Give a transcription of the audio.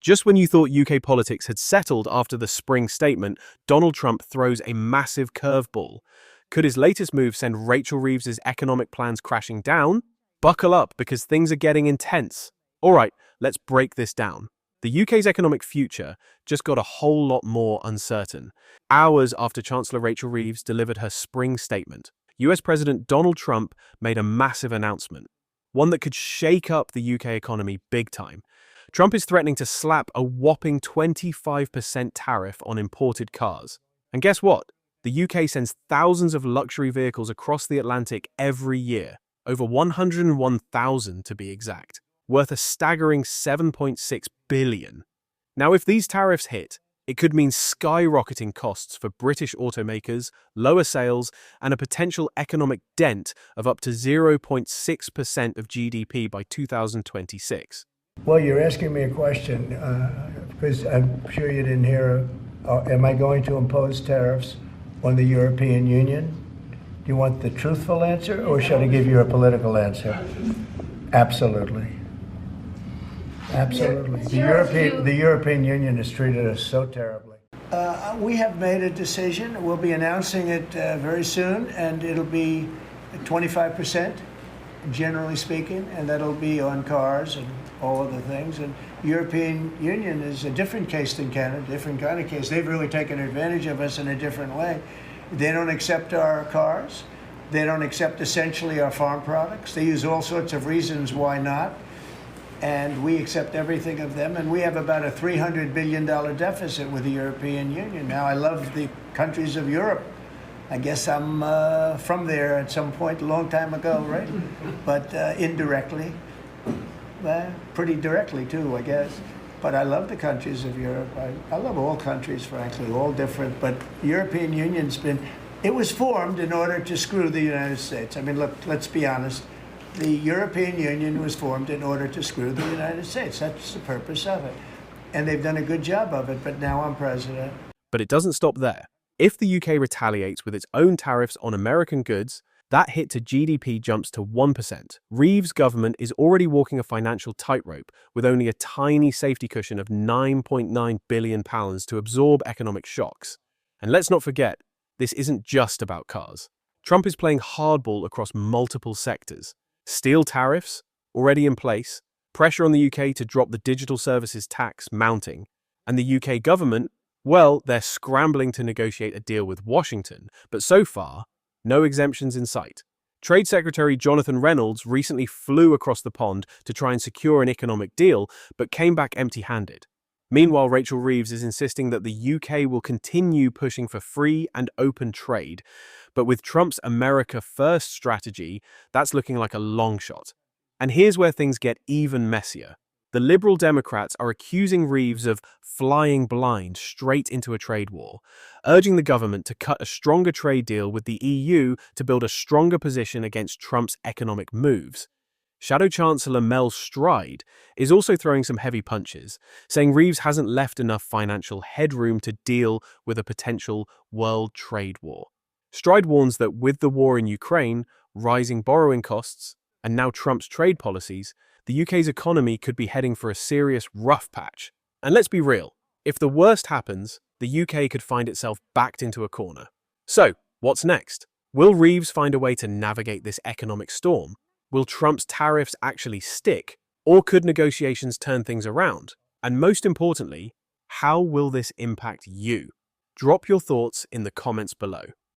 Just when you thought UK politics had settled after the Spring Statement, Donald Trump throws a massive curveball. Could his latest move send Rachel Reeves' economic plans crashing down? Buckle up, because things are getting intense. All right, let's break this down. The UK's economic future just got a whole lot more uncertain. Hours after Chancellor Rachel Reeves delivered her Spring Statement, US President Donald Trump made a massive announcement, one that could shake up the UK economy big time. Trump is threatening to slap a whopping 25% tariff on imported cars. And guess what? The UK sends thousands of luxury vehicles across the Atlantic every year, over 101,000 to be exact, worth a staggering $7.6 billion. Now, if these tariffs hit, it could mean skyrocketing costs for British automakers, lower sales, and a potential economic dent of up to 0.6% of GDP by 2026. Well, you're asking me a question, because I'm sure you didn't hear, am I going to impose tariffs on the European Union? Do you want the truthful answer, or should I give you a political answer? Absolutely. Absolutely. The European Union has treated us so terribly. We have made a decision. We'll be announcing it very soon, and it'll be 25%, generally speaking, and that'll be on cars and all of the things. And European Union is a different case than Canada, different kind of case. They've really taken advantage of us in a different way. They don't accept our cars. They don't accept essentially our farm products. They use all sorts of reasons why not. And we accept everything of them. And we have about a $300 billion deficit with the European Union. Now, I love the countries of Europe. I guess I'm from there at some point a long time ago, right? But indirectly. Pretty directly too, I guess. But I love the countries of Europe. I love all countries, frankly, all different. But the European Union's it was formed in order to screw the United States. I mean, look, let's be honest. The European Union was formed in order to screw the United States. That's the purpose of it. And they've done a good job of it, but now I'm president. But it doesn't stop there. If the UK retaliates with its own tariffs on American goods, that hit to GDP jumps to 1%. Reeves' government is already walking a financial tightrope with only a tiny safety cushion of £9.9 billion to absorb economic shocks. And let's not forget, this isn't just about cars. Trump is playing hardball across multiple sectors. Steel tariffs, already in place, pressure on the UK to drop the digital services tax mounting, and the UK government, well, they're scrambling to negotiate a deal with Washington, but so far, no exemptions in sight. Trade Secretary Jonathan Reynolds recently flew across the pond to try and secure an economic deal, but came back empty-handed. Meanwhile, Rachel Reeves is insisting that the UK will continue pushing for free and open trade, but with Trump's America First strategy, that's looking like a long shot. And here's where things get even messier. The Liberal Democrats are accusing Reeves of flying blind straight into a trade war, urging the government to cut a stronger trade deal with the EU to build a stronger position against Trump's economic moves. Shadow Chancellor Mel Stride is also throwing some heavy punches, saying Reeves hasn't left enough financial headroom to deal with a potential world trade war. Stride warns that with the war in Ukraine, rising borrowing costs, and now Trump's trade policies, the UK's economy could be heading for a serious rough patch. And let's be real, if the worst happens, the UK could find itself backed into a corner. So, what's next? Will Reeves find a way to navigate this economic storm? Will Trump's tariffs actually stick? Or could negotiations turn things around? And most importantly, how will this impact you? Drop your thoughts in the comments below.